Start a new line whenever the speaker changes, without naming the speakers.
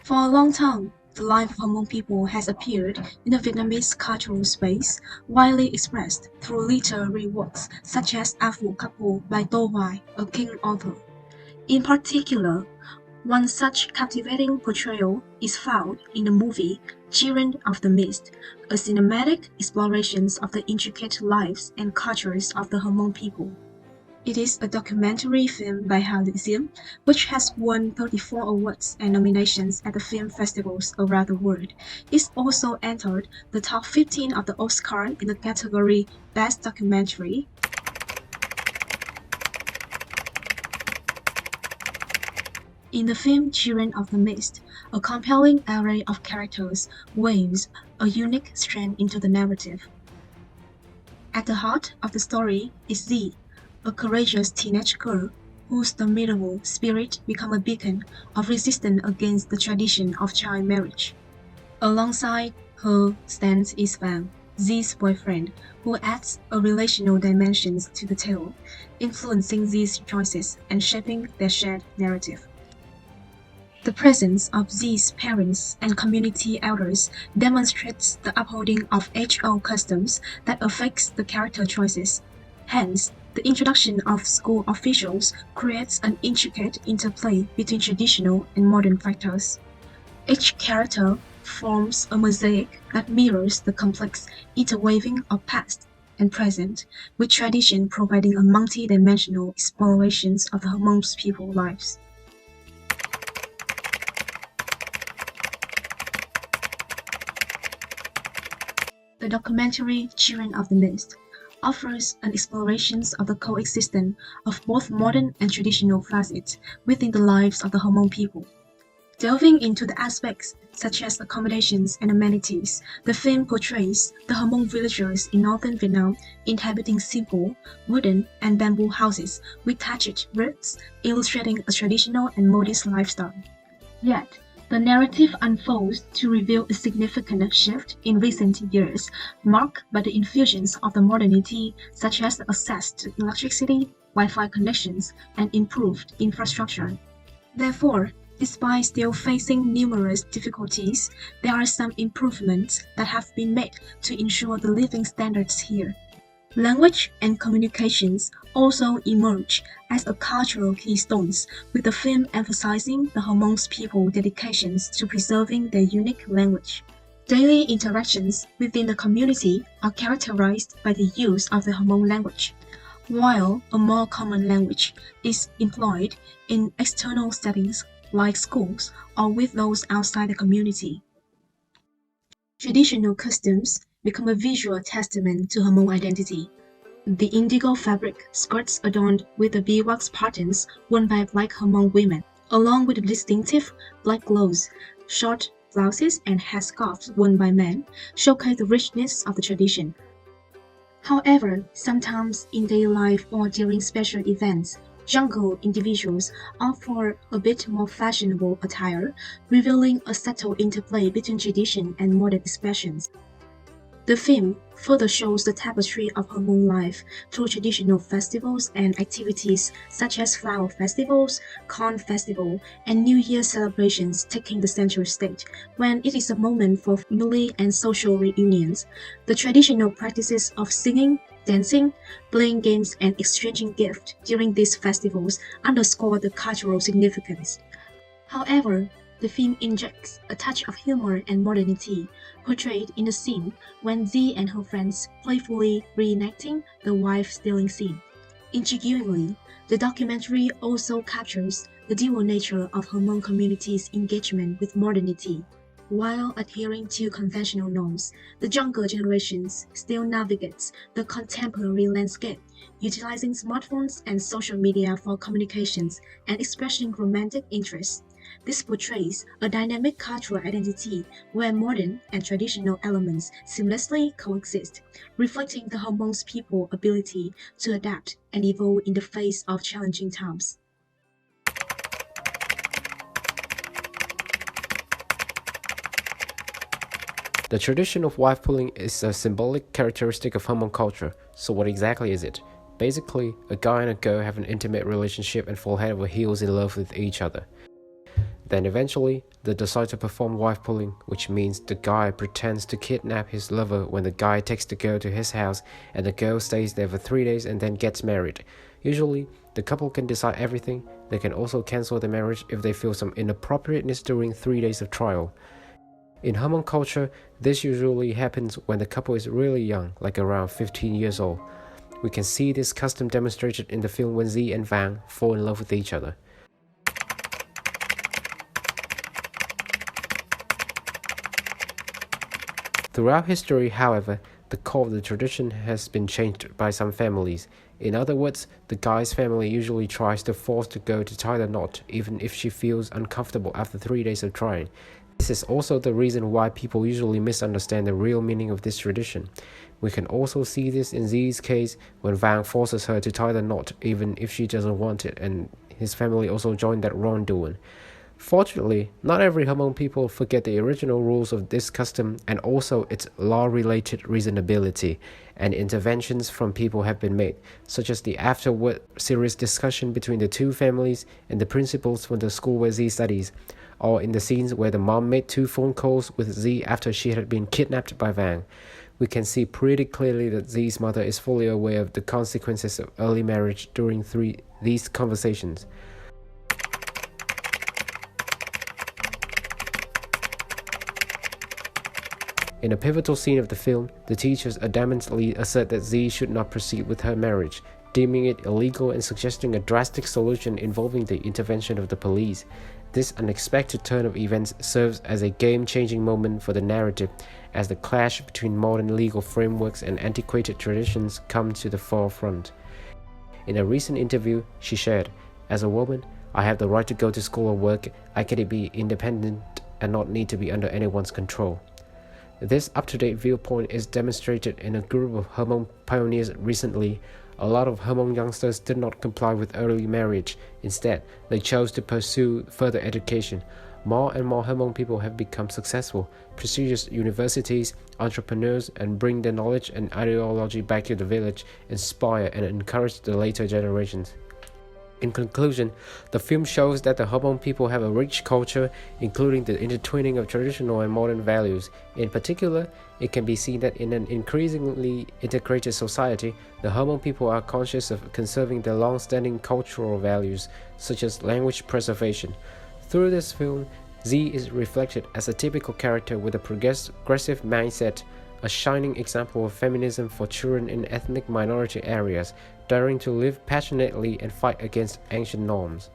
For a long time, the life of Hmong people has appeared in the Vietnamese cultural space, widely expressed through literary works such as A Phu Kapo by To Hoài, a king author. In particular, one such captivating portrayal is found in the movie Children of the Mist, a cinematic exploration of the intricate lives and cultures of the Hmong people. It is a documentary film by Hà Lệ Diễm, which has won 34 awards and nominations at the film festivals around the world. It also entered the top 15 of the Oscar in the category Best Documentary. In the film Children of the Mist, a compelling array of characters weaves a unique strand into the narrative. At the heart of the story is Z, a courageous teenage girl whose domitable spirit becomes a beacon of resistance against the tradition of child marriage. Alongside her stands Isfang, Z's boyfriend, who adds a relational dimension to the tale, influencing Z's choices and shaping their shared narrative. The presence of Z's parents and community elders demonstrates the upholding of age-old customs that affects the character choices. Hence, the introduction of school officials creates an intricate interplay between traditional and modern factors. Each character forms a mosaic that mirrors the complex interweaving of past and present, with tradition providing a multi-dimensional exploration of the Hmong people's lives. The documentary Children of the Mist offers an exploration of the coexistence of both modern and traditional facets within the lives of the Hmong people. Delving into the aspects such as accommodations and amenities, the film portrays the Hmong villagers in northern Vietnam inhabiting simple, wooden and bamboo houses with thatched roofs, illustrating a traditional and modest lifestyle. Yet, the narrative unfolds to reveal a significant shift in recent years, marked by the infusions of the modernity such as access to electricity, Wi-Fi connections, and improved infrastructure. Therefore, despite still facing numerous difficulties, there are some improvements that have been made to ensure the living standards here. Language and communications also emerge as a cultural keystones, with the film emphasizing the Hmong people's dedications to preserving their unique language. Daily interactions within the community are characterized by the use of the Hmong language, while a more common language is employed in external settings like schools or with those outside the community. Traditional customs become a visual testament to Hmong identity. The indigo fabric skirts adorned with the beeswax patterns worn by black Hmong women, along with the distinctive black gloves, short blouses and headscarves worn by men, showcase the richness of the tradition. However, sometimes in daily life or during special events, jungle individuals offer a bit more fashionable attire, revealing a subtle interplay between tradition and modern expressions. The film further shows the tapestry of Hmong life through traditional festivals and activities such as flower festivals, corn festival, and New Year celebrations taking the center stage when it is a moment for family and social reunions. The traditional practices of singing, dancing, playing games, and exchanging gifts during these festivals underscore the cultural significance. However, the film injects a touch of humor and modernity, portrayed in the scene when Z and her friends playfully reenacting the wife-stealing scene. Intriguingly, the documentary also captures the dual nature of Hmong community's engagement with modernity. While adhering to conventional norms, the younger generations still navigates the contemporary landscape, utilizing smartphones and social media for communications and expressing romantic interests. This portrays a dynamic cultural identity where modern and traditional elements seamlessly coexist, reflecting the Hmong people's ability to adapt and evolve in the face of challenging times.
The tradition of wife pulling is a symbolic characteristic of Hmong culture, so what exactly is it? Basically, a guy and a girl have an intimate relationship and fall head over heels in love with each other. Then eventually, they decide to perform wife pulling, which means the guy pretends to kidnap his lover when the guy takes the girl to his house and the girl stays there for 3 days and then gets married. Usually, the couple can decide everything. They can also cancel the marriage if they feel some inappropriateness during 3 days of trial. In Hmong culture, this usually happens when the couple is really young, like around 15 years old. We can see this custom demonstrated in the film when Z and Vang fall in love with each other. Throughout history, however, the core of the tradition has been changed by some families. In other words, the guy's family usually tries to force the girl to tie the knot, even if she feels uncomfortable after 3 days of trying. This is also the reason why people usually misunderstand the real meaning of this tradition. We can also see this in Z's case when Vang forces her to tie the knot even if she doesn't want it, and his family also joined that wrongdoing. Fortunately, not every Hmong people forget the original rules of this custom, and also its law-related reasonability, and interventions from people have been made, such as the afterward serious discussion between the two families and the principals from the school where Z studies, or in the scenes where the mom made 2 phone calls with Z after she had been kidnapped by Vang. We can see pretty clearly that Z's mother is fully aware of the consequences of early marriage during these conversations. In a pivotal scene of the film, the teachers adamantly assert that Z should not proceed with her marriage, deeming it illegal and suggesting a drastic solution involving the intervention of the police. This unexpected turn of events serves as a game-changing moment for the narrative, as the clash between modern legal frameworks and antiquated traditions come to the forefront. In a recent interview, she shared, "As a woman, I have the right to go to school or work. I can be independent and not need to be under anyone's control." This up-to-date viewpoint is demonstrated in a group of Hmong pioneers recently. A lot of Hmong youngsters did not comply with early marriage. Instead, they chose to pursue further education. More and more Hmong people have become successful, prestigious universities, entrepreneurs, and bring their knowledge and ideology back to the village, inspire and encourage the later generations. In conclusion, the film shows that the Hmong people have a rich culture, including the intertwining of traditional and modern values. In particular, it can be seen that in an increasingly integrated society, the Hmong people are conscious of conserving their long-standing cultural values, such as language preservation. Through this film, Z is reflected as a typical character with a progressive mindset, a shining example of feminism for children in ethnic minority areas, daring to live passionately and fight against ancient norms.